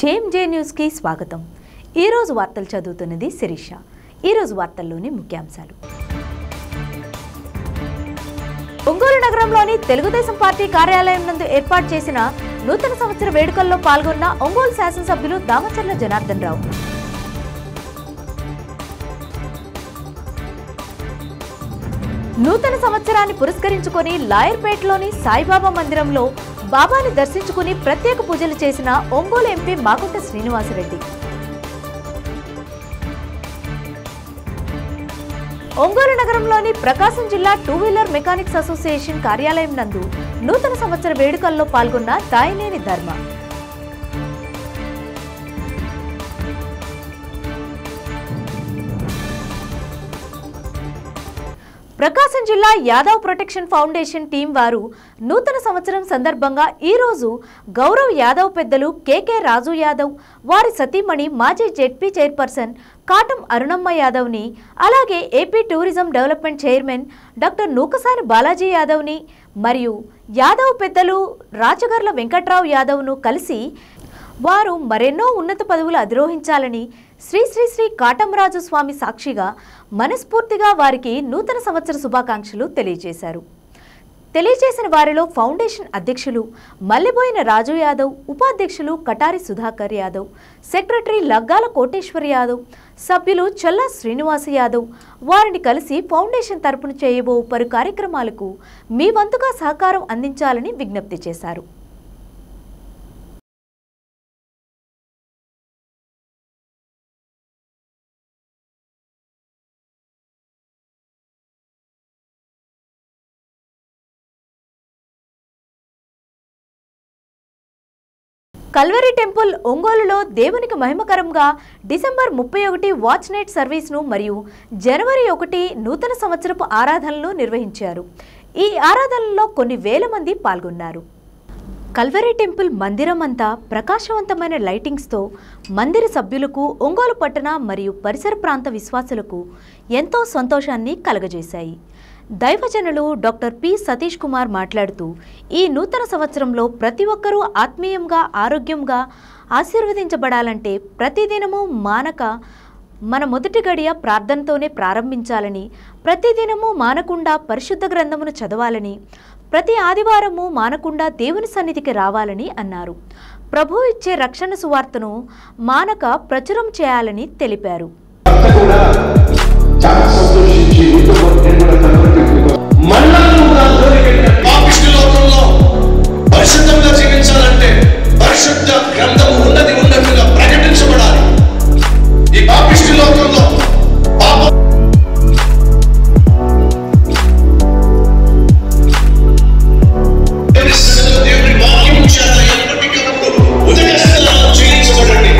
JMJ news కి స్వాగతం। ఈ రోజు వార్తలు చదువుతున్నది శిరీష। ఈ రోజు వార్తల్లోని ముఖ్యాంశాలు। ఒంగోలు నగరంలోని తెలుగుదేశం పార్టీ కార్యాలయం నందు ఏర్పాటు చేసిన నూతన సంవత్సర వేడుకల్లో పాల్గొన్న ఒంగోలు శాసనసభ్యులు దామచర్ల జనార్దన్ రావు। నూతన సంవత్సరాన్ని పురస్కరించుకొని లాయర్పేటలోని సాయిబాబా మందిరంలో బాబాని దర్శించుకుని ప్రత్యేక పూజలు చేసిన ఒంగోలు ఎంపీ మాగుంట శ్రీనివాసరెడ్డి। ఒంగోలు నగరంలోని ప్రకాశం జిల్లా టూ వీలర్ మెకానిక్స్ అసోసియేషన్ కార్యాలయం నందు నూతన సంవత్సర వేడుకల్లో పాల్గొన్న దాయినేని ధర్మ। ప్రకాశం జిల్లా యాదవ్ ప్రొటెక్షన్ ఫౌండేషన్ టీం వారు నూతన సంవత్సరం సందర్భంగా ఈ రోజు గౌరవ్ యాదవ్ పెద్దలు కేకే రాజు యాదవ్ వారి సతీమణి మాజీ జెడ్పీ చైర్పర్సన్ కాటం అరుణమ్మ యాదవ్ని అలాగే AP tourism development chairman doctor Nukasani Balaji యాదవ్ని మరియు యాదవ్ పెద్దలు రాచగర్ల వెంకట్రావు యాదవ్ను కలిసి వారు మరెన్నో ఉన్నత పదవులు అధిరోహించాలని శ్రీ శ్రీ శ్రీ కాటంరాజు స్వామి సాక్షిగా మనస్ఫూర్తిగా వారికి నూతన సంవత్సర శుభాకాంక్షలు తెలియజేశారు। తెలియజేసిన వారిలో ఫౌండేషన్ అధ్యక్షులు మల్లెబోయిన రాజు యాదవ్, ఉపాధ్యక్షులు కటారి సుధాకర్ యాదవ్, సెక్రటరీ లగ్గాల కోటేశ్వర్ యాదవ్, సభ్యులు చల్లా శ్రీనివాస యాదవ్ వారిని కలిసి ఫౌండేషన్ తరపున చేయబో పలు కార్యక్రమాలకు మీ వంతుగా సహకారం అందించాలని విజ్ఞప్తి చేశారు। కల్వరి టెంపుల్ ఒంగోలులో దేవునికి మహిమకరంగా డిసెంబర్ 31 వాచ్ నైట్ సర్వీస్ను మరియు జనవరి 1 నూతన సంవత్సరపు ఆరాధనలు నిర్వహించారు। ఈ ఆరాధనలో కొన్ని వేల మంది పాల్గొన్నారు। కల్వరి టెంపుల్ మందిరం అంతా ప్రకాశవంతమైన లైటింగ్స్తో మందిర సభ్యులకు, ఒంగోలు పట్టణ మరియు పరిసర ప్రాంత విశ్వాసులకు ఎంతో సంతోషాన్ని కలగజేశాయి। దైవజనులు డాక్టర్ పి సతీష్ కుమార్ మాట్లాడుతూ ఈ నూతన సంవత్సరంలో ప్రతి ఒక్కరూ ఆత్మీయంగా, ఆరోగ్యంగా ఆశీర్వదించబడాలంటే ప్రతిదినము మానక మన మొదటి గడియ ప్రార్థనతోనే ప్రారంభించాలని, ప్రతిదినము మానకుండా పరిశుద్ధ గ్రంథమును చదవాలని, ప్రతి ఆదివారము మానకుండా దేవుని సన్నిధికి రావాలని అన్నారు। ప్రభు ఇచ్చే రక్షణ సువార్తను మానక ప్రచురం చేయాలని తెలిపారు। పరిశుద్ధంగా జీవించాలంటే పరిశుద్ధ గ్రంథం ఉన్నది ఉన్నట్టుగా ప్రకటించబడాలి। ఈ పాపిష్టి లోకంలో దేవుని వాక్యం చేత ఎప్పటికప్పుడు ఉదయస్థానాలు చేయించబడండి।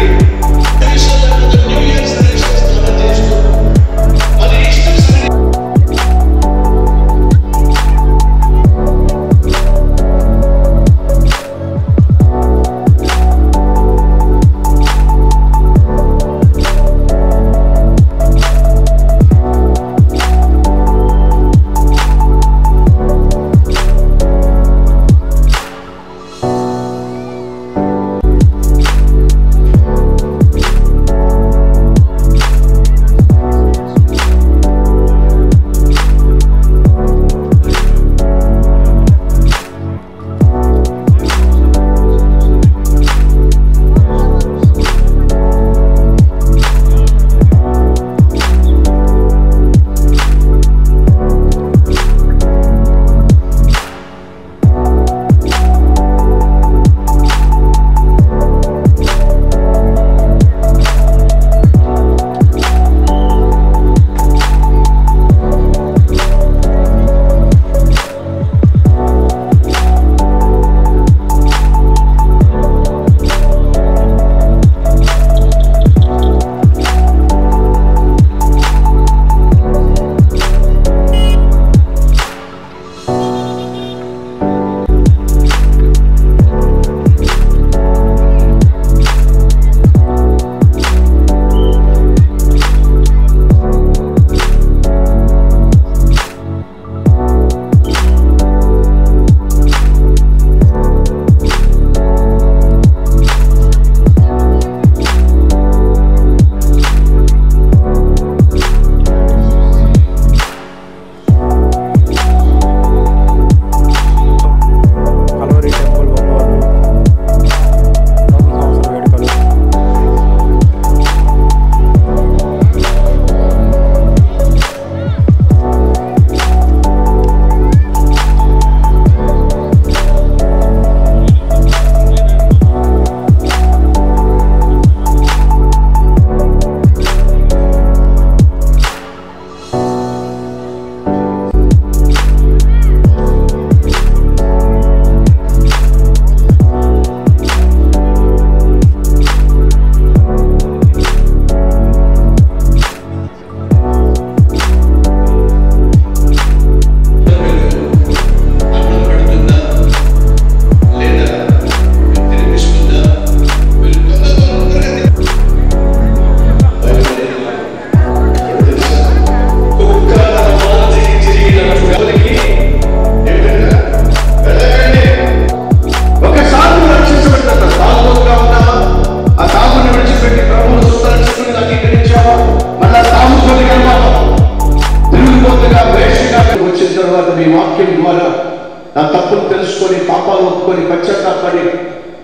పశ్చాత్తాపడి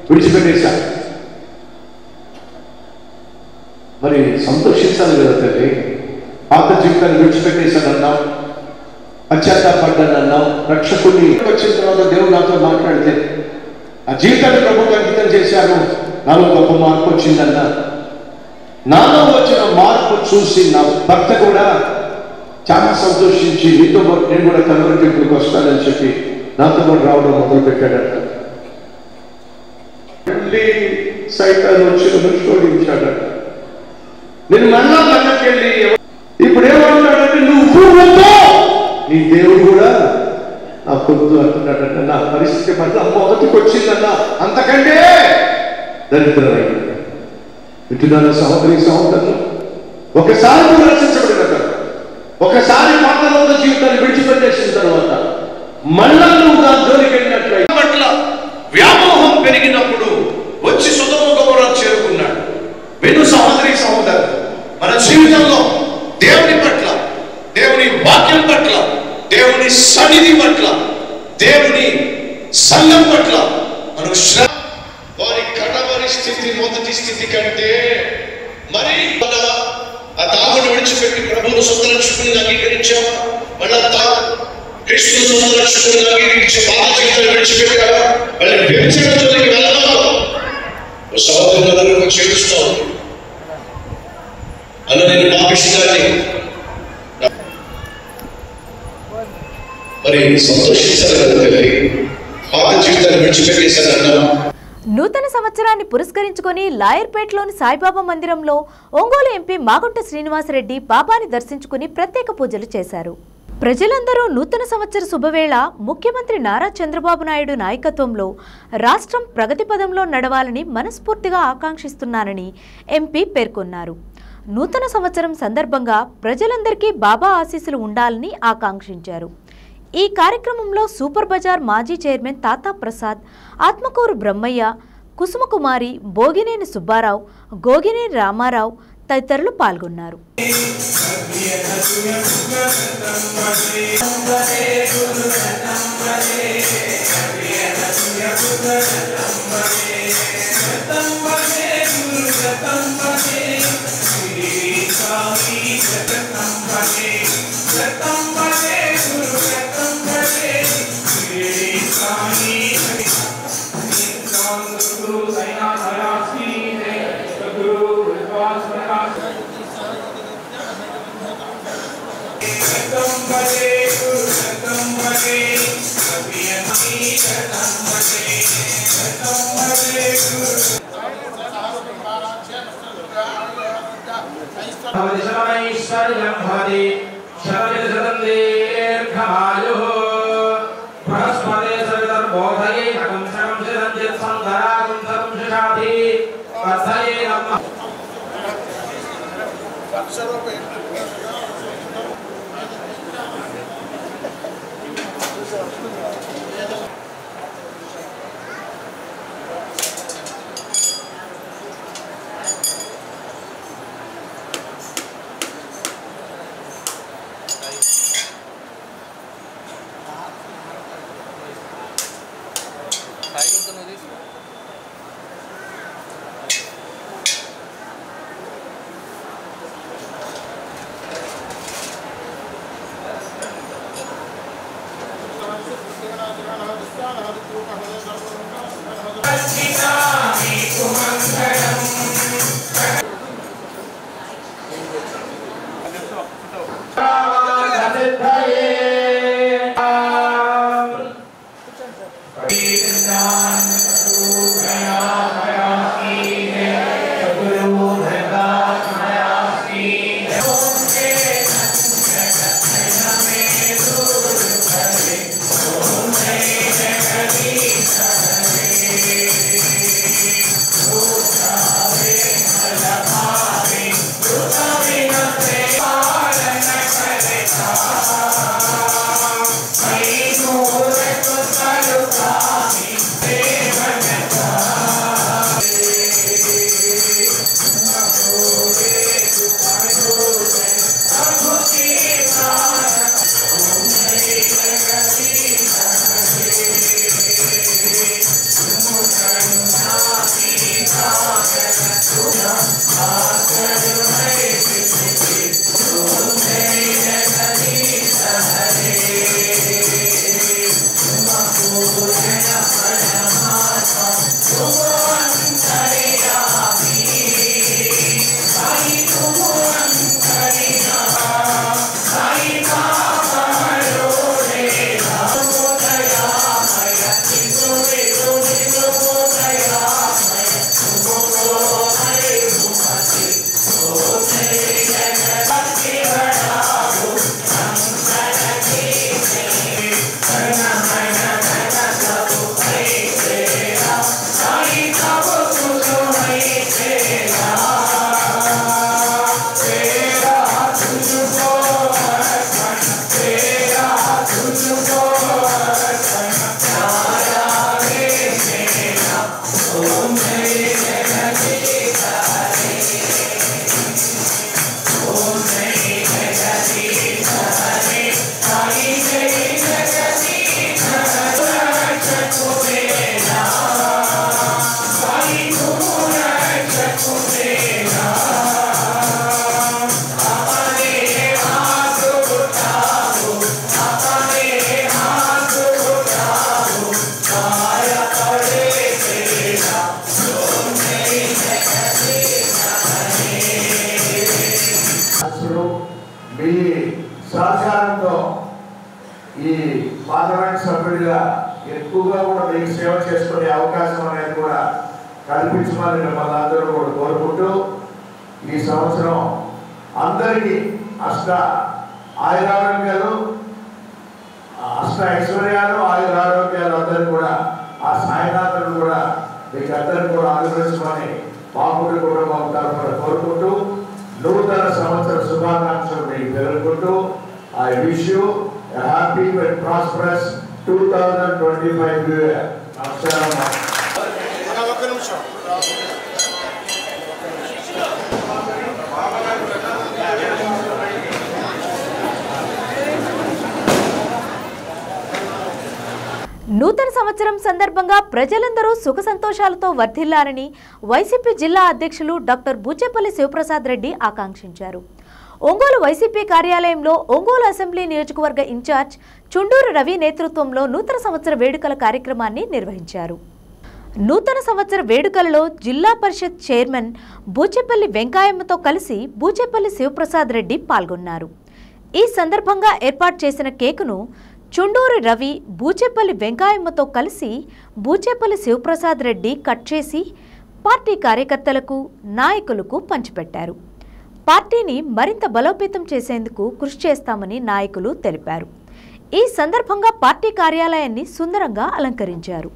విడిచిపెట్టేశాను. మరి సంతోషించాలి కదా తల్లి. పాత జీవితాన్ని విడిచిపెట్టేశానన్నావు, పశ్చాత్తాపడ్డానన్నావు. రక్షకుడిని వచ్చిన తర్వాత దేవుడు నాతో మాట్లాడితే ఆ జీవితాన్ని ప్రభుత్వం అంకితం చేశాను, నాలో గొప్ప మార్పు వచ్చిందన్నా. నాలో వచ్చిన మార్పు చూసి నా భర్త కూడా చాలా సంతోషించి నీతో పాటు నేను కూడా కన్వర్టెడ్కి వస్తానని చెప్పి నాతో పాటు రావడం మొదలు పెట్టాడట. మళ్ళీ సైతాన్ని వచ్చి శోధించాడట. నేను మళ్ళా వెళ్ళి ఇప్పుడు ఏమంటున్నాడంటే నువ్వు నీ దేవుడు కూడా నా పొద్దు అంటున్నాడట. నా పరిస్థితి పట్ల మొదటికి వచ్చిందన్న అంతకంటే దరిద్రమైంది. వింటున్నాను సహోదరి సహోదరులు, ఒకసారి నువ్వు రక్షించబడిన తర్వాత, ఒకసారి పాతలో జీవితాన్ని విడిచిపెట్టేసిన తర్వాత మళ్ళా నువ్వు నా జోలికి వెళ్ళినట్లయితే పట్ల వ్యామోహం పెరిగినప్పుడు వచ్చి సొదొమ గొమొర్రా చేరుకున్నాడు. విను సహోదరి సహోదరు, మన జీవితంలో దేవుని పట్ల, దేవుని వాక్యం పట్ల, దేవుని సన్నిధి పట్ల, దేవుని సంఘం పట్ల మనకు వారి కడవరి స్థితి మొదటి స్థితి కంటే మరి ఆ తాగుడు విడిచిపెట్టి ప్రభువును సొంత రక్షకుడిని అంగీకరించావా? మళ్ళా క్రీస్తును సొంత రక్షకుడిని అంగీకరించి పాత జీవితాన్ని విడిచిపెట్టావా? మళ్ళీ వ్యభిచారం జోలికి వెళ్ళవా? సహోదరులను చేరుస్తావు అలా నేను పాపిస్తానని మరి సంతోషించాలి కదా తల్లి. పాత జీవితాన్ని విడిచిపెట్టేశానన్నా. నూతన సంవత్సరాన్ని పురస్కరించుకొని లాయర్పేటలోని సాయిబాబా మందిరంలో ఒంగోలు ఎంపీ మాగుంట శ్రీనివాసరెడ్డి బాబాని దర్శించుకుని ప్రత్యేక పూజలు చేశారు. ప్రజలందరూ నూతన సంవత్సర శుభవేళ ముఖ్యమంత్రి నారా చంద్రబాబు నాయుడు నాయకత్వంలో రాష్ట్రం ప్రగతి పదంలో నడవాలని మనస్ఫూర్తిగా ఆకాంక్షిస్తున్నానని ఎంపీ పేర్కొన్నారు. నూతన సంవత్సరం సందర్భంగా ప్రజలందరికీ బాబా ఆశీస్సులు ఉండాలని ఆకాంక్షించారు. ఈ కార్యక్రమంలో సూపర్ బజార్ మాజీ చైర్మన్ తాతా ప్రసాద్, ఆత్మకూరు బ్రహ్మయ్య, కుసుమకుమారి, భోగినేని సుబ్బారావు, గోగినేని రామారావు తదితరులు పాల్గొన్నారు. మీ సహకారంతో ఈ పార్లమెంట్ సభ్యుడిగా ఎక్కువగా కూడా మీకు సేవ చేసుకునే అవకాశం అనేది కూడా కల్పించమని మిమ్మల్ని అందరూ కూడా కోరుకుంటూ ఈ సంవత్సరం అందరికీ అష్ట ఆయురారోగ్యాలు అష్ట ఐశ్వర్యాలు ఆయురారోగ్యాలు అందరూ కూడా ఆ సాయినాథుడు కూడా మీకు అందరికీ కూడా అనుగ్రహించమని మా కుటుంబం తరఫున కోరుకుంటూ నూతన సంవత్సర శుభాకాంక్షలు మీకు తెలుపుకుంటూ I wish you a happy and prosperous 2025 year. నమస్కారం. ఒక్క నిమిషం. నూతన సంవత్సరం సందర్భంగా ప్రజలందరూ సుఖ సంతోషాలతో వర్ధిల్లారని వైసీపీ జిల్లా అధ్యక్షులు డాక్టర్ బూచేపల్లి శివప్రసాద్ రెడ్డి ఆకాంక్షించారు. ఒంగోలు వైసీపీ కార్యాలయంలో ఒంగోలు అసెంబ్లీ నియోజకవర్గ ఇన్ఛార్జ్ చుండూరు రవి నేతృత్వంలో నూతన సంవత్సర వేడుకల కార్యక్రమాన్ని నిర్వహించారు. నూతన సంవత్సర వేడుకలలో జిల్లా పరిషత్ చైర్మన్ బూచేపల్లి వెంకాయమ్మతో కలిసి బూచేపల్లి శివప్రసాద్ రెడ్డి పాల్గొన్నారు. ఈ సందర్భంగా ఏర్పాటు చేసిన కేకును చుండూరు రవి బూచేపల్లి వెంకాయమ్మతో కలిసి బూచేపల్లి శివప్రసాద్ రెడ్డి కట్ చేసి పార్టీ కార్యకర్తలకు నాయకులకు పంచిపెట్టారు. పార్టీని మరింత బలోపేతం చేసేందుకు కృషి చేస్తామని నాయకులు తెలిపారు. ఈ సందర్భంగా పార్టీ కార్యాలయాన్ని సుందరంగా అలంకరించారు.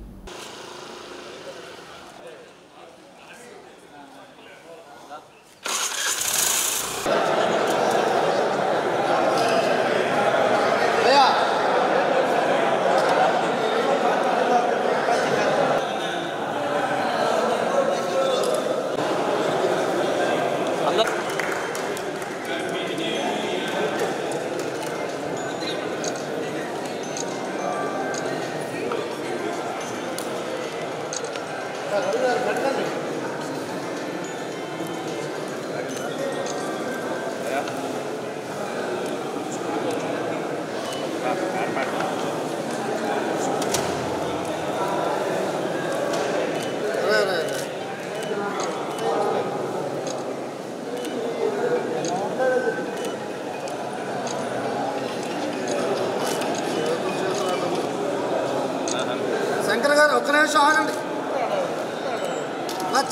శంకర్ గారు ఒక్క నిమిషం ఆగండి.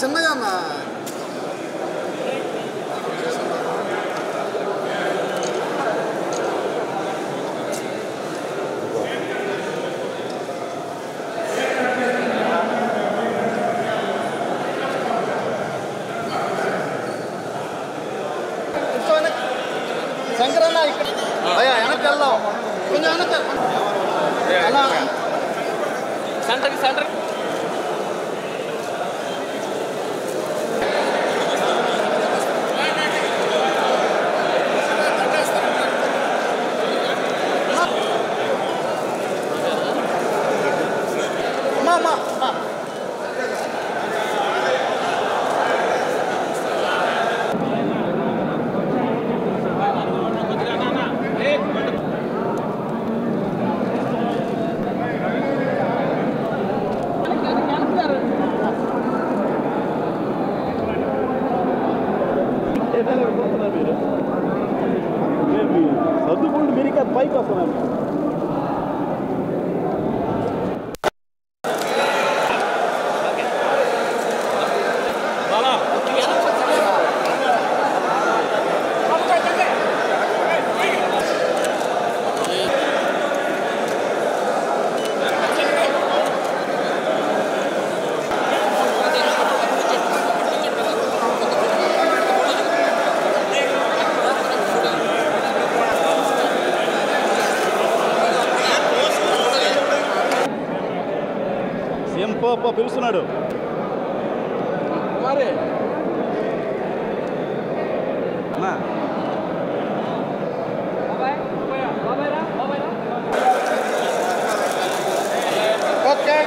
చిన్నగా అన్న శంకర్ అన్న ఇక్కడ అయ్యా వెనక్కి వెళ్దాం, కొంచెం వెనక్కి సెంటర్కి సెంటర్ పైకి వస్తున్నాను. పిలుస్తున్నాడు మరి okay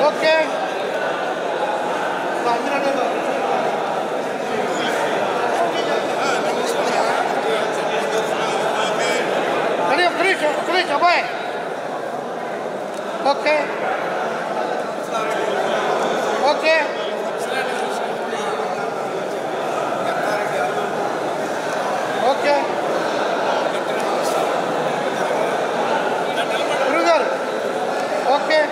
okay Please, away. Okay. Okay. Okay. Brother. Okay.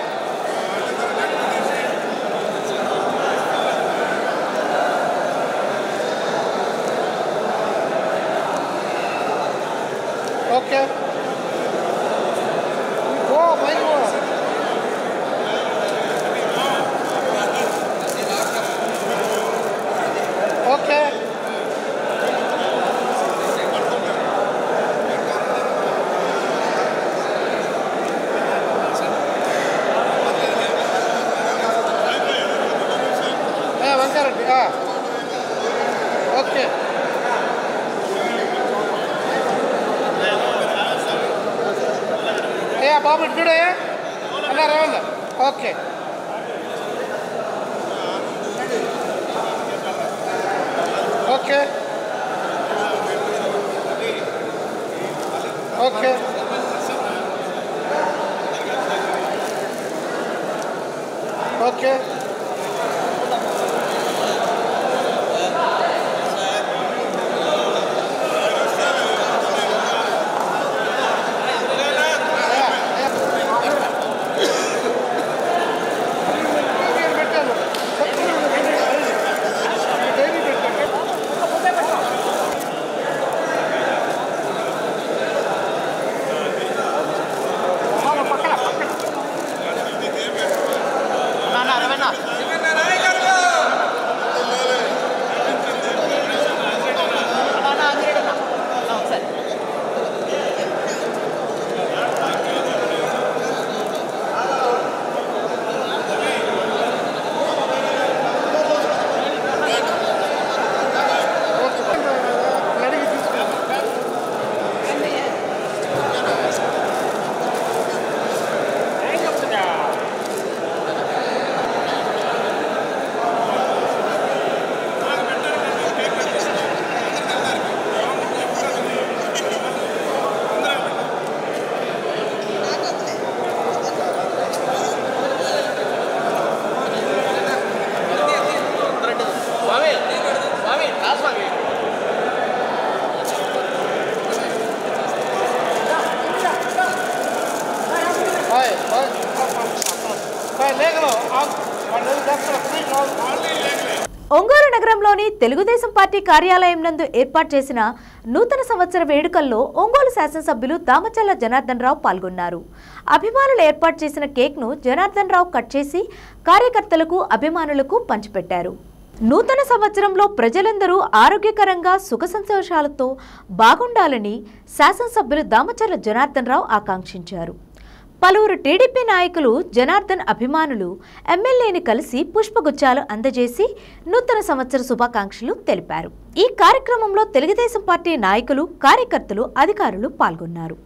Okay. Okay. Yeah, Bob, today, okay. Okay. Okay. Okay. Ongole నగరంలోని తెలుగుదేశం పార్టీ కార్యాలయం నందు ఏర్పాటు చేసిన నూతన సంవత్సర వేడుకల్లో ఒంగోలు శాసనసభ్యులు దామచల్ల జనార్దన్ రావు పాల్గొన్నారు. అభిమానులు ఏర్పాటు చేసిన కేక్ను జనార్దన్ రావు కట్ చేసి కార్యకర్తలకు అభిమానులకు పంచిపెట్టారు. నూతన సంవత్సరంలో ప్రజలందరూ ఆరోగ్యకరంగా సుఖ సంతోషాలతో బాగుండాలని శాసనసభ్యులు దామచల్ల జనార్దన్ రావు ఆకాంక్షించారు. పలువురు టీడీపీ నాయకులు జనార్దన్ అభిమానులు ఎమ్మెల్యేని కలిసి పుష్పగుచ్చాలు అందజేసి నూతన సంవత్సర శుభాకాంక్షలు తెలిపారు. ఈ కార్యక్రమంలో తెలుగుదేశం పార్టీ నాయకులు, కార్యకర్తలు, అధికారులు పాల్గొన్నారు.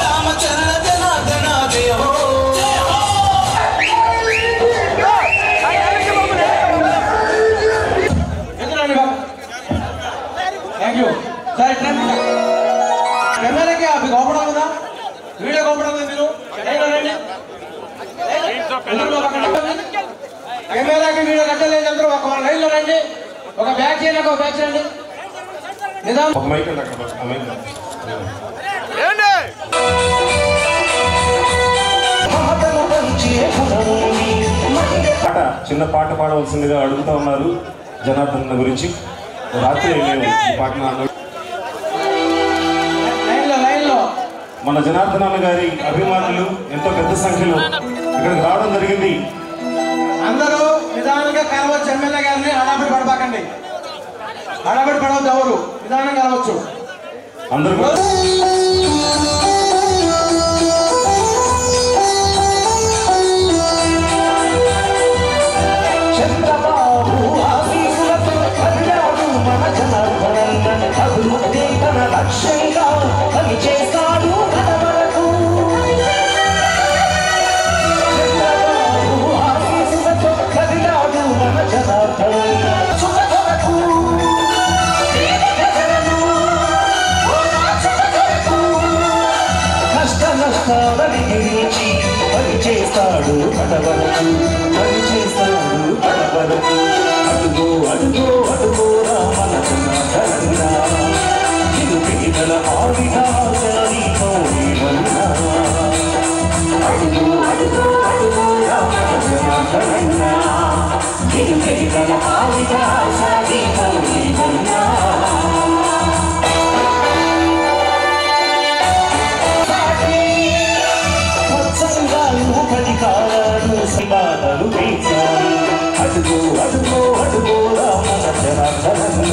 రామచంద్ర ఇబ్బంది లేదు, అందరూ ఒక లైన్లో రండి, ఒక బ్యాచ్ చేయండి, ఒక బ్యాచ్ రండి. చిన్న పాట పాడవలసిందిగా అడుగుతా ఉన్నారు జనార్దన్ గురించి. రాత్రి పాట మన జనార్దన్ అన్న గారి అభిమానులు ఎంతో పెద్ద సంఖ్యలో ఇక్కడికి రావడం జరిగింది. అందరూ నిదానంగా కలవచ్చు. ఎమ్మెల్యే గారిని హడాబడి పడబాకండి, హడాబడి పడవద్దు, ఎవరు నిదానంగా కలవచ్చు అందరూ. చేస్తాడు కడవరకు, పని చేస్తాడు కడవరకు. అడుగో అడుగో అడుగో రామన జనార్దన, ఇది పేదల ఆవిధాసరి కోరివన్నా. అడుగో అడుగో అడుగో రామన జనార్దన, ఇది పేదల ఆవిధాసరి కోరివన్నా. బాధలు తీర్చాలి. అడుగో అడుగో అడుగో రామన జనార్దన,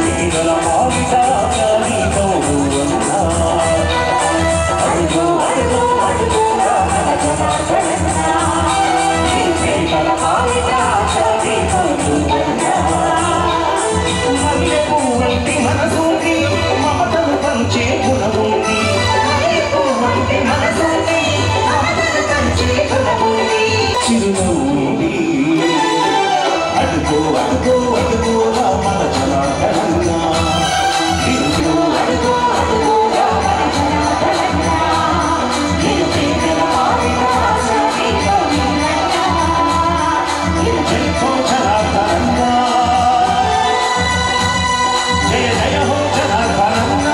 పేదల ఆవిధాసరి కోరివన్నా. అడుగో అడుగో అడుగో రామన జనార్దన, పేదల ఆవిధాసరి కోరివన్నా. మల్లెపూ వంటి మనసుంది, మమతలు పంచే గుణముంది. మల్లెపూ వంటి మనసుంది, చిరునవ్వుంది. అడుగో అడుగో అడుగో రామన జనార్దన, అడుగో అడుగో అడుగో రామన జనార్దన, ఇది పేదల ఆవిధాసరి కోరివన్నా. జయ హో జనార్దన, జయ జయ హో జనార్దన,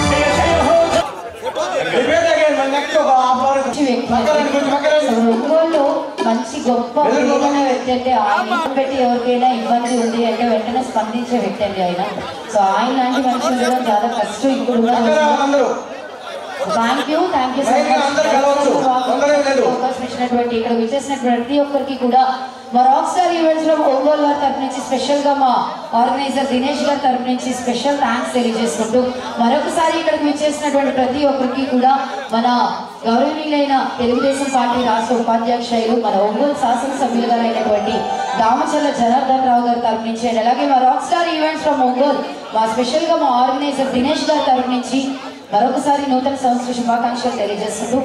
జయ జయ హో. ఒంగోలు మంచి గొప్ప ఏదైనా వ్యక్తి అంటే ఆయన పెట్టి ఎవరికైనా ఇబ్బంది ఉంది అంటే వెంటనే స్పందించే వ్యక్తి అండి ఆయన. సో ఆయన లాంటి మనిషి ఉండడం చాలా కష్టం ఇప్పుడు. థ్యాంక్ యూ సో మచ్ ఇచ్చినటువంటి ఇక్కడ విచ్చేసినటువంటి ప్రతి ఒక్కరికి కూడా మా రాక్ స్టార్ ఈవెంట్స్ లో ఒంగోలు వారి తరపు నుంచి స్పెషల్ గా మా ఆర్గనైజర్ దినేష్ గారి తరపు నుంచి స్పెషల్ థ్యాంక్స్ తెలియజేసుకుంటూ మరొకసారి ఇక్కడికి విచ్చేసినటువంటి ప్రతి ఒక్కరికి కూడా మన గౌరవనీయులైన తెలుగుదేశం పార్టీ రాష్ట్ర ఉపాధ్యక్షులు మన ఒంగోలు శాసనసభ్యులు గారు అయినటువంటి దామచర్ల జనార్దన్ రావు గారి తరపు నుంచి అండ్ అలాగే మా rock star events from Ongole మా స్పెషల్ గా మా ఆర్గనైజర్ దినేష్ గారి తరపు నుంచి మరొకసారి నూతన సంవత్సర శుభాకాంక్షలు తెలియజేస్తూ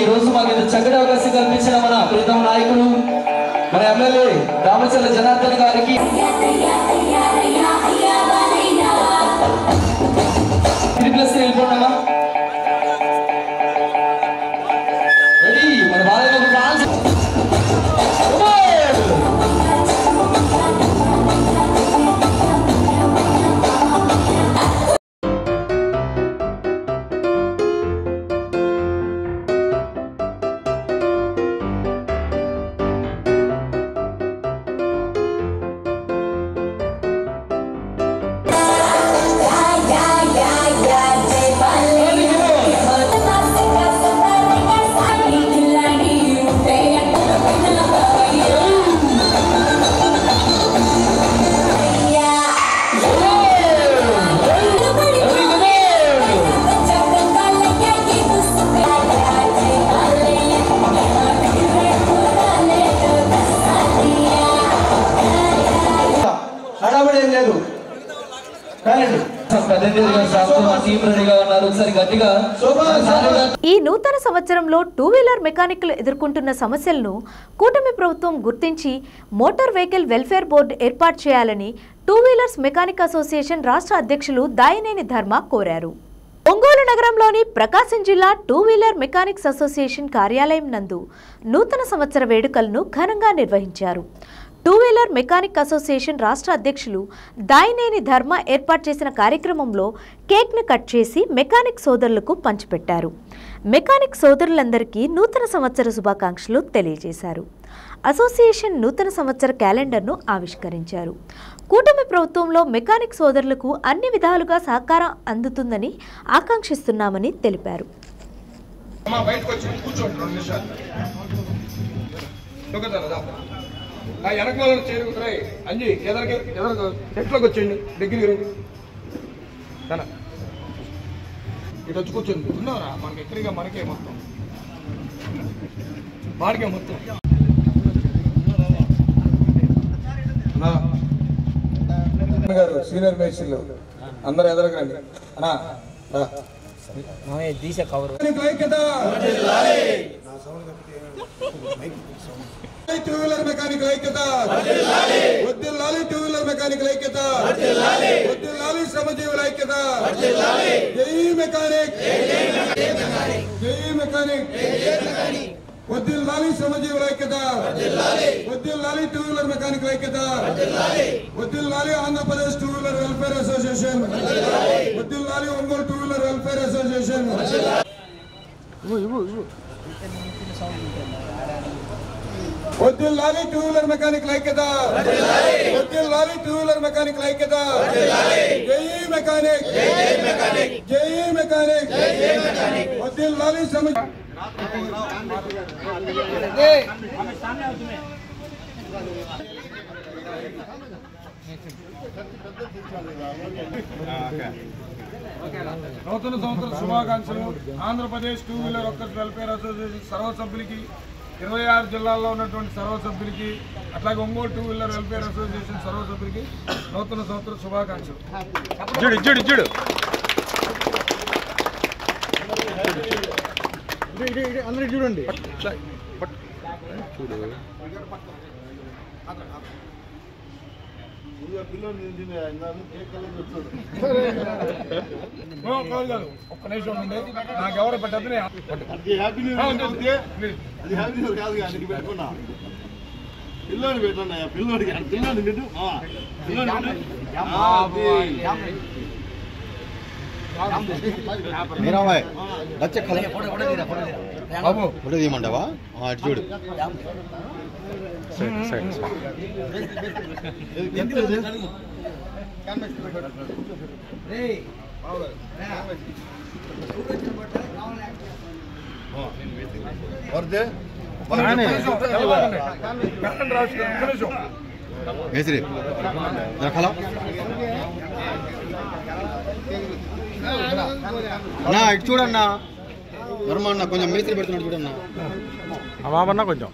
ఈ రోజు మాకు ఇంత చక్కటి అవకాశం కల్పించిన మన ప్రీతమ నాయకులు మన ఎమ్మెల్యే దామచర్ల జనార్దన్ గారికి వెళ్ళిపోండమ్మా. రెడీ మన భార్య ఈ నూతన సంవత్సరంలో టూ వీలర్ మెకానిక్లు ఎదుర్కొంటున్న సమస్యలను కూటమి ప్రభుత్వం గుర్తించి మోటార్ వెహికల్ వెల్ఫేర్ బోర్డు ఏర్పాటు చేయాలని టూ వీలర్స్ మెకానిక్ అసోసియేషన్ రాష్ట్ర అధ్యక్షులు దాయినేని ధర్మ కోరారు. ఒంగోలు నగరంలోని ప్రకాశం జిల్లా టూ వీలర్ మెకానిక్స్ అసోసియేషన్ కార్యాలయం నందు నూతన సంవత్సర వేడుకలను ఘనంగా నిర్వహించారు. టూ వీలర్ మెకానిక్ అసోసియేషన్ రాష్ట్ర అధ్యక్షులు దాయినేని ధర్మ ఏర్పాటు చేసిన కార్యక్రమంలో కేక్ను కట్ చేసి మెకానిక్ సోదరులకు పంచిపెట్టారు. మెకానిక్ సోదరులందరికీ నూతన సంవత్సర శుభాకాంక్షలు తెలియజేశారు. అసోసియేషన్ నూతన సంవత్సర క్యాలెండర్ను ఆవిష్కరించారు. కూటమి ప్రభుత్వంలో మెకానిక్ సోదరులకు అన్ని విధాలుగా సహకారం అందుతుందని ఆకాంక్షిస్తున్నామని తెలిపారు. చెట్లోకి వచ్చేయండి, దగ్గరికి ఇటు వచ్చి కూర్చోండి. ఉన్నారా మనకి ఎక్కడిగా మనకే మొత్తం వాడికే మొత్తం గారు సీనియర్ మేస్త్రీలు అందరూ ఎదరగండి అన్నా టూ వీలర్ మెకానిక్ ఐక్యత, వద్దిల్లాలి టూ వీలర్ మెకానిక్ ఐక్యత, వద్దిల్లాలి శ్రమజీవుల ఐక్యత, జై మెకానిక్, జై మెకానిక్, వద్దిల్లాలి శ్రమజీవుల ఐక్యత, వద్దిల్లాలి టూ వీలర్ మెకానిక్ ఐక్యత, వద్దిల్లాలి Andhra Pradesh two wheeler welfare association, వద్దిల్లాలి Ongole two wheeler welfare association. వద్దిల్లాలి టూ వీలర్ మెకానిక్ ఐక్యత, వద్దిల్లాలి టూ వీలర్ మెకానిక్ ఐక్యత, జై మెకానిక్, జై మెకానిక్, వద్దిల్లాలి శ్రమ. నూతన సంవత్సర శుభాకాంక్షలు. Andhra Pradesh two wheeler workers welfare association సర్వ సభ్యులకి, 26 జిల్లాల్లో ఉన్నటువంటి సర్వ సభ్యులకి, అట్లాగే Ongole two wheeler welfare association సర్వ సభ్యులకి నూతన సంవత్సర శుభాకాంక్షలు. అందరికి చూడండి. ఒక్క నిమిషం ఉండే, నాకు ఎవరు పెట్టద్దు. పిల్లోని పెట్టండి, పిల్లోడికి పిల్లోని పెట్టు, ఫోటో తీయమంటావా? అటు చూడు. మేస్త్రి అన్నా ఇటు చూడన్నా, వర్మ అన్న కొంచెం మేస్త్రి పెడుతున్నాడు చూడన్నా. బాబన్నా కొంచెం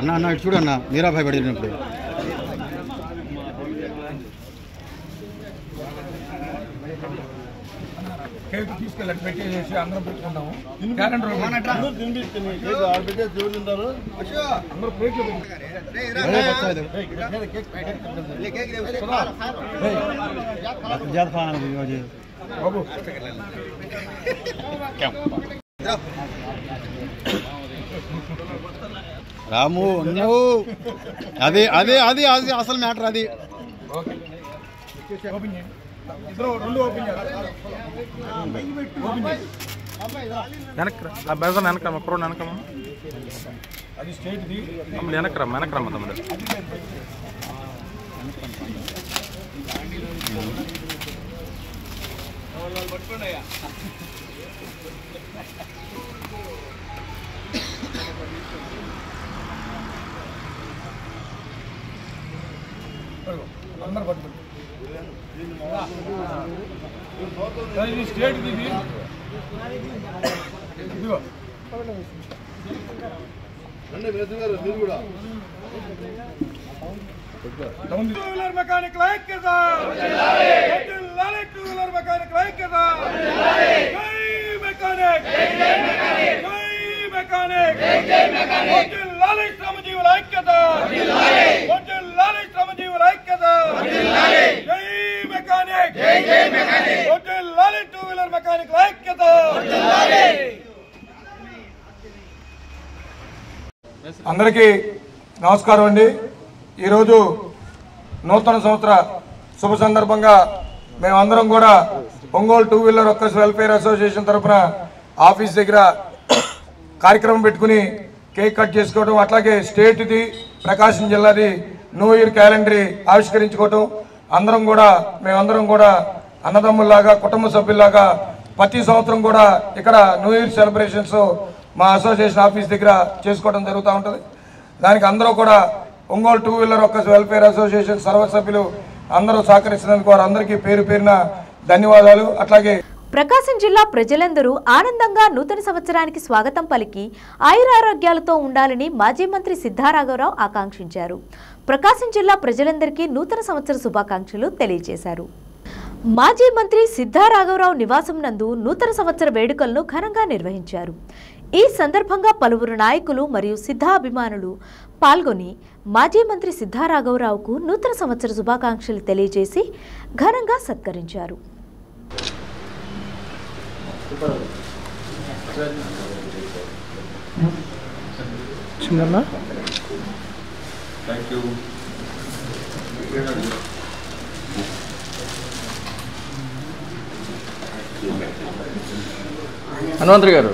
అన్నా అన్న ఇటు చూడన్నా, మీరాబాయ్ పడినప్పుడు కేక్ తీసుకెళ్ళి పెట్టేసి అందరం పెట్టుకుంటాము. క్యాలెండర్ అందరూ ప్లేట్లు బాబు రాము నువ్వు అదే అదే అది అది అసలు మ్యాటర్ అది. ఓపెన్ చేయండి, ఇద్దరు రెండు ఓపెన్ చేయాలి. వెనక్రమ్మ కుర్రోడు వెనకమ్మ, అది స్టేట్ది. వెనక్రమ్మ వెనక్రమ్మ తమ్ముడు. అందరు పట్టుకోండి. ఇది స్టేట్ది, ఇది ఇదిగో టూ-వీలర్ మెకానిక్ల ఐక్యత, టూ-వీలర్ మెకానిక్ల ఐక్యత. జై మెకానిక్, జై మెకానిక్, లాలి శ్రమజీవుల ఐక్యత, లాలి శ్రమజీవుల ఐక్యత. జై మెకానిక్, లాలి టూ-వీలర్ మెకానిక్ల ఐక్యత. అందరికీ నమస్కారం అండి. ఈరోజు నూతన సంవత్సర శుభ సందర్భంగా మేమందరం కూడా Ongole two wheeler workers welfare association తరఫున ఆఫీస్ దగ్గర కార్యక్రమం పెట్టుకుని కేక్ కట్ చేసుకోవడం, అట్లాగే స్టేట్ది ప్రకాశం జిల్లాది న్యూ ఇయర్ క్యాలెండర్ ఆవిష్కరించుకోవటం, మేమందరం కూడా అన్నదమ్ముల్లాగా కుటుంబ సభ్యుల్లాగా ప్రతి సంవత్సరం కూడా ఇక్కడ న్యూ ఇయర్ సెలబ్రేషన్స్ మా అసోసియేషన్ ఆఫీస్ దగ్గర చేసుకోవడం జరుగుతూ ఉంటుంది. దానికి అందరూ కూడా Ongole two wheeler workers welfare association సర్వసభ్యులు అందరూ సహకరిస్తున్నందుకు వారందరికీ పేరు పేరున ధన్యవాదాలు. అట్లాగే ప్రకాశం జిల్లా ప్రజలందరూ ఆనందంగా నూతన సంవత్సరానికి స్వాగతం పలికి ఆయురారోగ్యాలతో ఉండాలని మాజీ మంత్రి సిద్ధారాఘవరావు ఆకాంక్షించారు. ప్రకాశం జిల్లా ప్రజలందరికీ నూతన సంవత్సర శుభాకాంక్షలు తెలియజేశారు. మాజీ మంత్రి సిద్ధారాఘవరావు నివాసం నందు నూతన సంవత్సర వేడుకలను ఘనంగా నిర్వహించారు. ఈ సందర్భంగా పలువురు నాయకులు మరియు సిద్ధా అభిమానులు పాల్గొని మాజీ మంత్రి సిద్ధారాఘవరావుకు నూతన సంవత్సర శుభాకాంక్షలు తెలియజేసి ఘనంగా సత్కరించారు. హనుమంతరావు గారు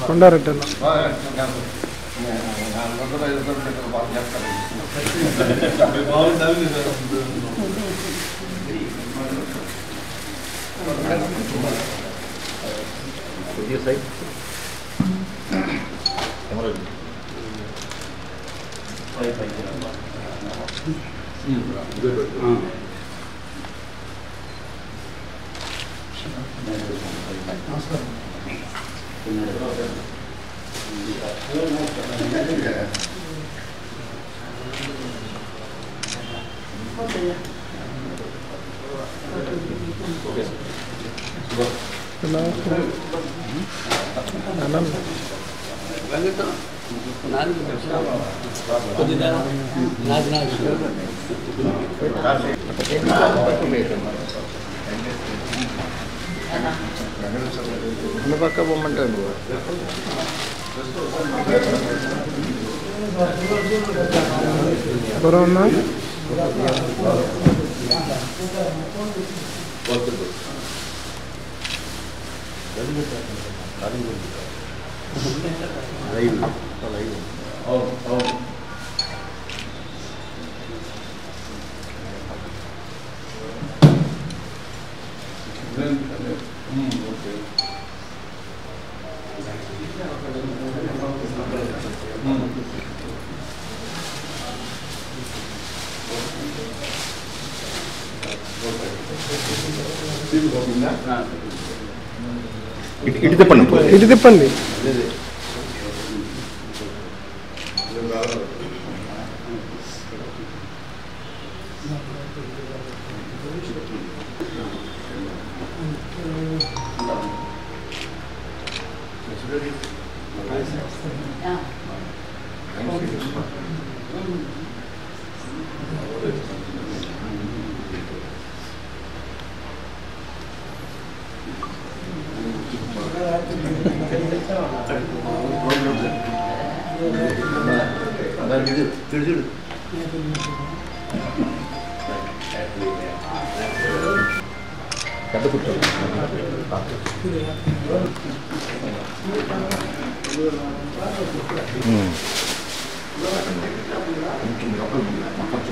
కొండారెడ్డి పక్క బొమ్మంటాడు కరోనా ఇటు తిప్పండి.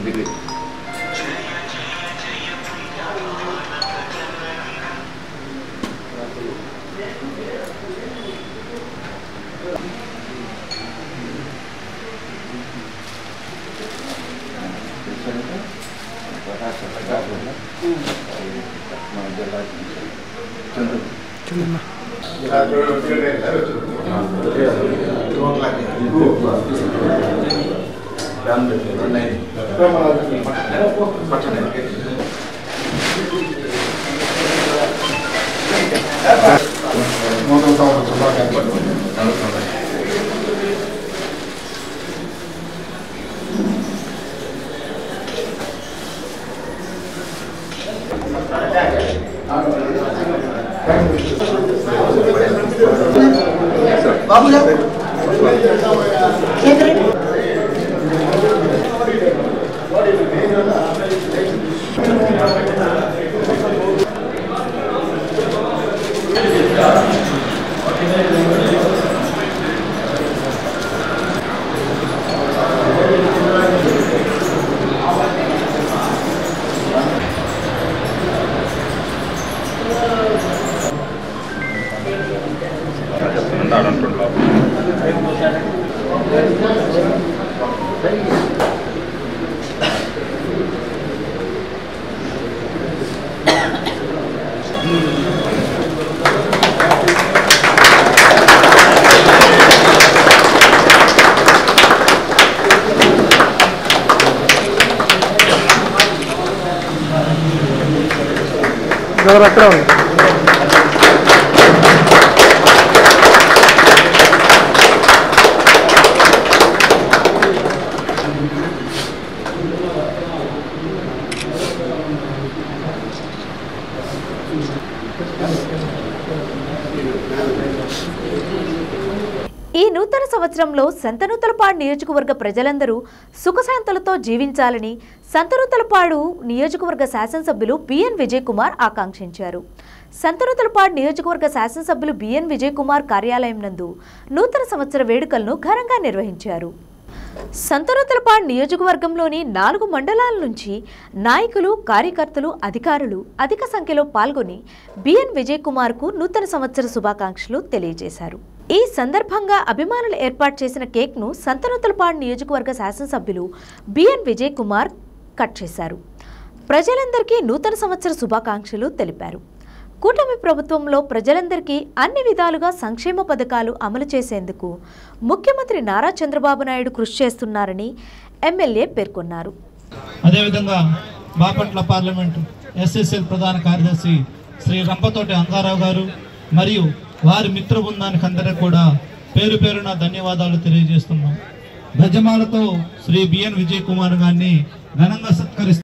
డిగ్రీ. బాబు అక్కడ ఈ నూతన సంవత్సరంలో సంతనూతలపాడు నియోజకవర్గ ప్రజలందరూ సుఖశాంతులతో జీవించాలని సంతనూతలపాడు నియోజకవర్గ శాసనసభ్యులు బిఎన్ విజయ్ కుమార్ ఆకాంక్షించారు. సంతనూతలపాడు నియోజకవర్గ శాసనసభ్యులు బిఎన్ విజయ్ కుమార్ కార్యాలయం నందు నూతన సంవత్సర వేడుకలను ఘనంగా నిర్వహించారు. సంతనూతలపాడు నియోజకవర్గంలోని 4 మండలాల నుంచి నాయకులు, కార్యకర్తలు, అధికారులు అధిక సంఖ్యలో పాల్గొని బిఎన్ విజయ్ కుమార్కు నూతన సంవత్సర శుభాకాంక్షలు తెలియజేశారు. ఈ సందర్భంగా అభిమానులు ఏర్పాటు చేసిన కేక్ను సంతనూతలపాడు నియోజకవర్గ శాసనసభ్యులు బిఎన్ విజయ్ కుమార్ కట్ చేశారు. ప్రజలందరికీ నూతన సంవత్సర శుభాకాంక్షలు తెలిపారు. కూటమి ప్రభుత్వంలో ప్రజలందరికీ అన్ని విధాలుగా సంక్షేమ పథకాలు అమలు చేసేందుకు ముఖ్యమంత్రి నారా చంద్రబాబు నాయుడు కృషి చేస్తున్నారని ఎమ్మెల్యే పేర్కొన్నారు. అదేవిధంగా బాపట్ల పార్లమెంటు ఎస్ఎస్ఎల్ ప్రధాన కార్యదర్శి శ్రీ రంపతోటి అంగారావు గారు మరియు వారి మిత్ర బృందానికి అందరికీ కూడా పేరు పేరున ధన్యవాదాలు తెలియజేస్తున్నాం. గజమాలతో శ్రీ బిఎన్ విజయ్ కుమార్ గారిని ఘనంగా సత్కరిస్తారు.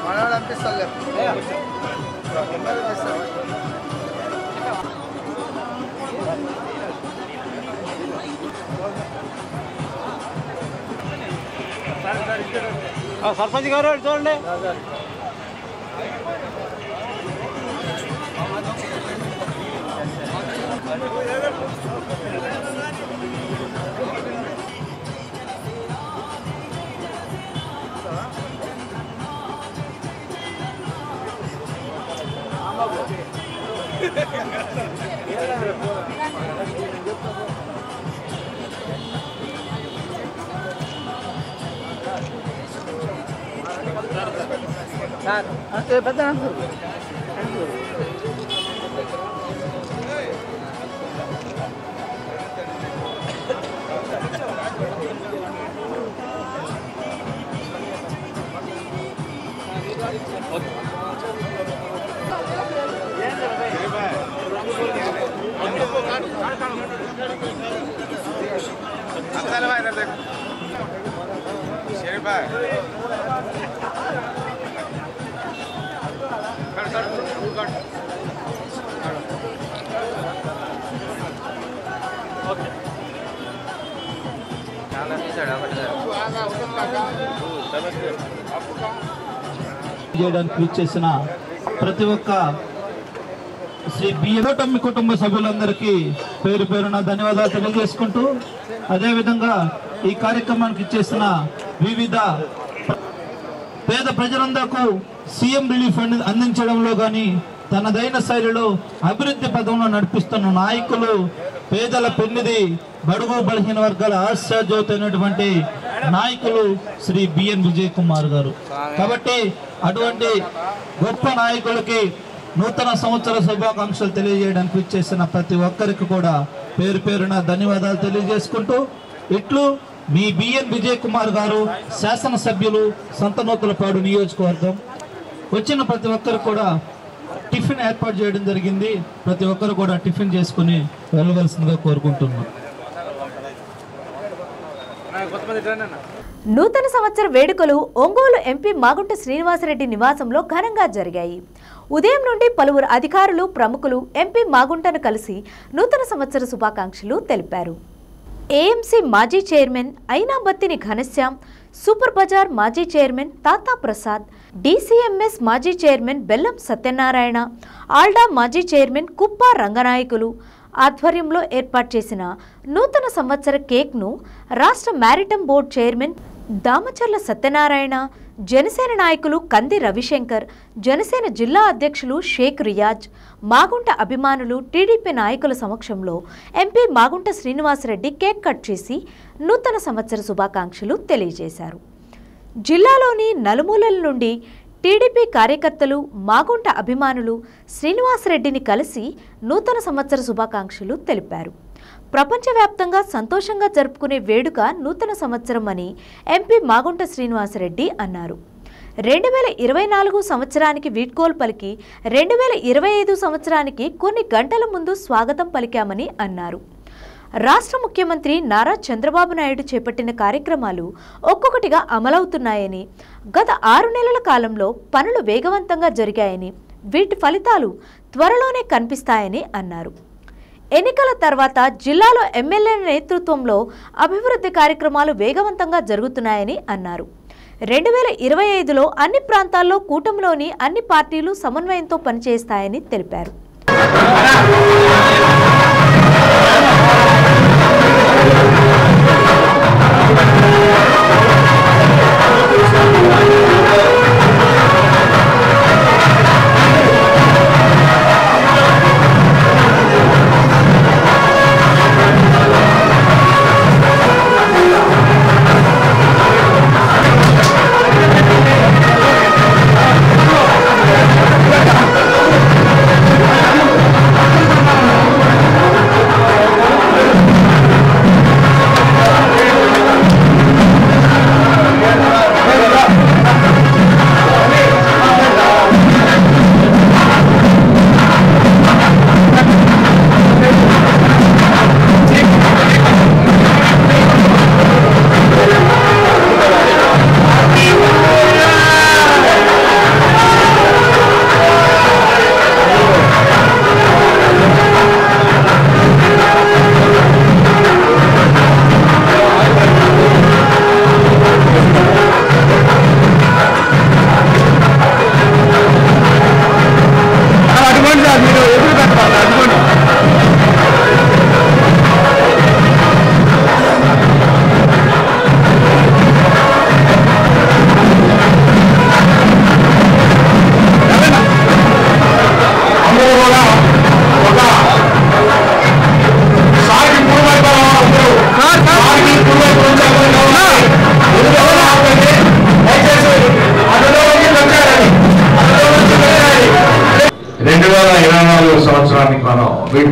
మనవాడు అనిపిస్తలే సర్పంచ్ గారు చూడండి. పెద్ద చేయడానికి విచ్చేసిన ప్రతి ఒక్క శ్రీ బియ్యటమ్మి కుటుంబ సభ్యులందరికీ పేరు పేరున ధన్యవాదాలు తెలియజేసుకుంటూ, అదేవిధంగా ఈ కార్యక్రమానికి ఇచ్చేసిన వివిధ పేద ప్రజలందరికీ సీఎం రిలీఫ్ ఫండ్ అందించడంలో కానీ తనదైన శైలిలో అభివృద్ధి పదంలో నడిపిస్తున్న నాయకులు, పేదల పెన్నిది, బడుగు బలహీన వర్గాల ఆశాజ్యోతి అయినటువంటి నాయకులు శ్రీ బిఎన్ విజయ్ కుమార్ గారు. కాబట్టి అటువంటి గొప్ప నాయకులకి నూతన సంవత్సర శుభాకాంక్షలు తెలియజేయడానికి విచ్చేసిన ప్రతి ఒక్కరికి కూడా పేరు పేరున ధన్యవాదాలు తెలియజేసుకుంటూ, ఇట్లు మీ బిఎన్ విజయ్ కుమార్ గారు, శాసనసభ్యులు, సంతనూతలపాడు నియోజకవర్గం. వచ్చిన ప్రతి ఒక్కరు కూడా టిఫిన్ ఏర్పాటు చేయడం జరిగింది. ప్రతి ఒక్కరు కూడా టిఫిన్ చేసుకుని వెళ్ళవలసిందిగా కోరుకుంటున్నాం. నూతన సంవత్సర వేడుకలు ఒంగోలు ఎంపీ మాగుంట శ్రీనివాసరెడ్డి నివాసంలో ఘనంగా జరిగాయి. ఉదయం నుండి పలువురు అధికారులు, ప్రముఖులు ఎంపీ మాగుంటను కలిసి నూతన సంవత్సర శుభాకాంక్షలు తెలిపారు. ఏఎంసీ మాజీ చైర్మన్ అయినాబత్తిని ఘనశ్యామ్, సూపర్ బజార్ మాజీ చైర్మన్ తాతా ప్రసాద్, డీసీఎంఎస్ మాజీ చైర్మన్ బెల్లం సత్యనారాయణ, ఆల్డా మాజీ చైర్మన్ కుప్ప రంగనాయకులు ఆధ్వర్యంలో ఏర్పాటు చేసిన నూతన సంవత్సర కేక్ను రాష్ట్ర maritime board chairman Damacharla Satyanarayana, Janasena నాయకులు కంది రవిశంకర్, జనసేన జిల్లా అధ్యక్షులు షేక్ రియాజ్, మాగుంట అభిమానులు, టీడీపీ నాయకుల సమక్షంలో MP Magunta Srinivasa Reddy cake cut చేసి నూతన సంవత్సర శుభాకాంక్షలు తెలియజేశారు. జిల్లాలోని నలుమూలల నుండి టీడీపీ కార్యకర్తలు, మాగుంట అభిమానులు శ్రీనివాసరెడ్డిని కలిసి నూతన సంవత్సర శుభాకాంక్షలు తెలిపారు. ప్రపంచవ్యాప్తంగా సంతోషంగా జరుపుకునే వేడుక నూతన సంవత్సరం అని ఎంపీ మాగుంట శ్రీనివాసరెడ్డి అన్నారు. 2024 సంవత్సరానికి వీడ్కోలు పలికి 2025 సంవత్సరానికి కొన్ని గంటల ముందు స్వాగతం పలికామని అన్నారు. రాష్ట్ర ముఖ్యమంత్రి నారా చంద్రబాబు నాయుడు చేపట్టిన కార్యక్రమాలు ఒక్కొక్కటిగా అమలవుతున్నాయని, గత 6 నెలల కాలంలో పనులు వేగవంతంగా జరిగాయని, వీటి ఫలితాలు త్వరలోనే కనిపిస్తాయని అన్నారు. ఎన్నికల తర్వాత జిల్లాలో ఎమ్మెల్యేల నేతృత్వంలో అభివృద్ధి కార్యక్రమాలు వేగవంతంగా జరుగుతున్నాయని అన్నారు. 2025లో అన్ని ప్రాంతాల్లో కూటమిలోని అన్ని పార్టీలు సమన్వయంతో పనిచేస్తాయని తెలిపారు.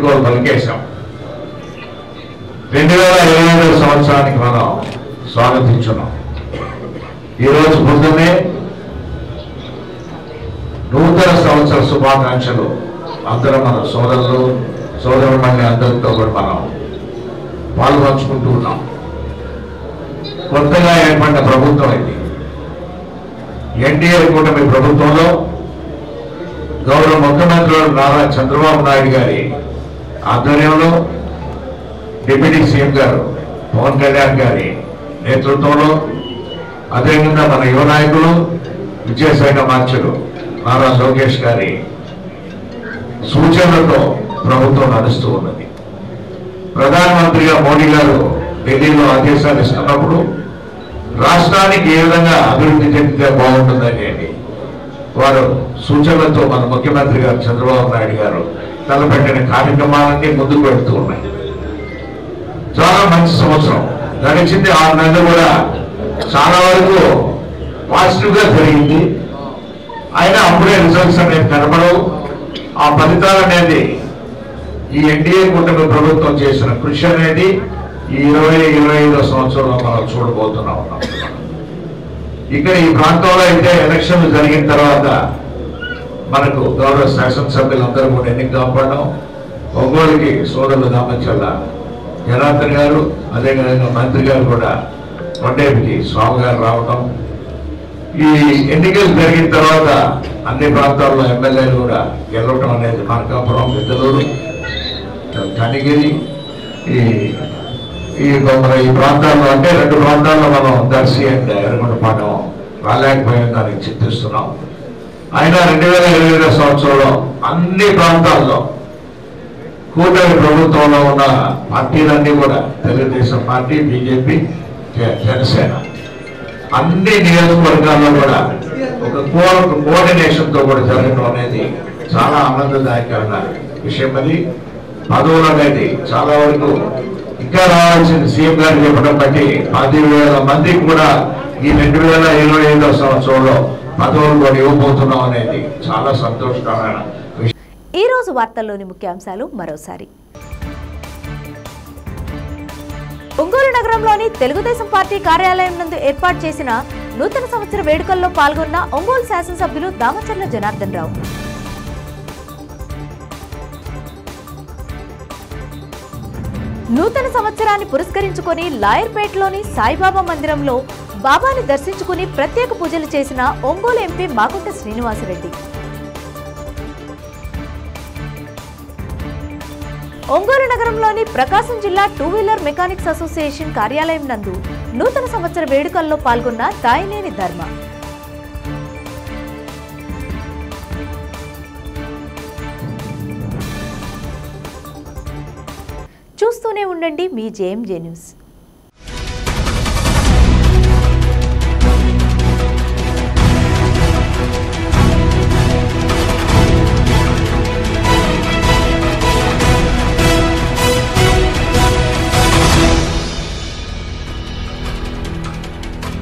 వీడ్కోలు పలికేశాం. 2025 సంవత్సరానికి మనం స్వాగతించున్నాం. ఈరోజు పొద్దున్నే నూతన సంవత్సర శుభాకాంక్షలు అందరూ మన సోదరులు సోదరుమణి అందరితో కూడా మనం పాల్గొంచుకుంటూ ఉన్నాం. కొత్తగా ఏర్పడిన ప్రభుత్వం ఇది. ఎన్డీఏ కూటమి ప్రభుత్వంలో గౌరవ ముఖ్యమంత్రి నారా చంద్రబాబు నాయుడు గారి ఆధ్వర్యంలో డిప్యూటీ సీఎం గారు పవన్ కళ్యాణ్ గారి నేతృత్వంలో అదేవిధంగా మన యువ నాయకులు విద్యాశాఖ మంత్రులు నారా లోకేష్ గారి సూచనలతో ప్రభుత్వం నడుస్తూ ఉన్నది. ప్రధానమంత్రిగా మోడీ గారు ఢిల్లీలో ఆదేశాలు ఇస్తున్నప్పుడు రాష్ట్రానికి ఏ విధంగా అభివృద్ధి చెందితే బాగుంటుందనేది వారు సూచనలతో మన ముఖ్యమంత్రి గారు చంద్రబాబు నాయుడు గారు తలపెట్టిన కార్యక్రమాలన్నీ ముందుకు పెడుతూ ఉన్నాయి. చాలా మంచి సంవత్సరం గడిచింది. 6 నెలలు కూడా చాలా వరకు పాజిటివ్ గా జరిగింది. అయినా అప్పుడే రిజల్ట్స్ అనేది కనబడవు. ఆ ఫలితాలు అనేది ఈ ఎన్డీఏ కూటమి ప్రభుత్వం చేసిన కృషి అనేది ఈ 2025 సంవత్సరంలో మనం చూడబోతున్నాం. ఇక్కడ ఈ ప్రాంతంలో అయితే ఎలక్షన్లు జరిగిన తర్వాత మనకు గౌరవ శాసనసభ్యులందరూ కూడా ఎన్నిక కాపాడడం, ఒంగోలుకి సోదరులు దామచల్ల జనార్దన్ గారు అదేవిధంగా మంత్రి గారు కూడా కొండేపికి స్వామి గారు రావడం, ఈ ఎన్నికలు జరిగిన తర్వాత అన్ని ప్రాంతాల్లో ఎమ్మెల్యేలు కూడా గెలవడం అనేది మార్కాపురం, పెద్దలూరు, కనిగిరి ఈ ప్రాంతాల్లో అంటే 2 ప్రాంతాల్లో మనం దర్శి అండ్ ఎర్రగొండపాలెం రాలేకపోయిన దానికి చింతిస్తున్నాం. అయినా 2025 సంవత్సరంలో అన్ని ప్రాంతాల్లో కూటమి ప్రభుత్వంలో ఉన్న పార్టీలన్నీ కూడా తెలుగుదేశం పార్టీ, బీజేపీ, జనసేన అన్ని నియోజకవర్గాల్లో కూడా ఒక కోఆర్డినేషన్ తో కూడా జరగడం అనేది చాలా ఆనందదాయకమైన విషయం. అది పదవులు అనేది చాలా వరకు ఇంకా రావాల్సింది. సీఎం గారు చెప్పడం బట్టి 10,000 మందికి కూడా ఈ 2025 సంవత్సరంలో పదవులు కూడా ఇవ్వబోతున్నాం అనేది చాలా సంతోషకరమైన విషయం. ఈ రోజు వార్తల్లోని ముఖ్యాంశాలు మరోసారి. ఒంగోలు నగరంలోని తెలుగుదేశం పార్టీ కార్యాలయం నందు ఏర్పాటు చేసిన నూతన సంవత్సర వేడుకల్లో పాల్గొన్న ఒంగోలు శాసనసభ్యులు దామచర్ల జనార్దన్ రావు. నూతన సంవత్సరాన్ని పురస్కరించుకొని లాయర్పేటలోని సాయిబాబా మందిరంలో బాబాని దర్శించుకుని ప్రత్యేక పూజలు చేసిన ఒంగోలు ఎంపీ మాగుంట శ్రీనివాసరెడ్డి. ఒంగోలు నగరంలోని ప్రకాశం జిల్లా 2 వీలర్ మెకానిక్స్ అసోసియేషన్ కార్యాలయం నందు నూతన సంవత్సర వేడుకల్లో పాల్గొన్న తాయినేని ధర్మ. చూస్తూనే ఉండండి మీ జేఎంజే న్యూస్.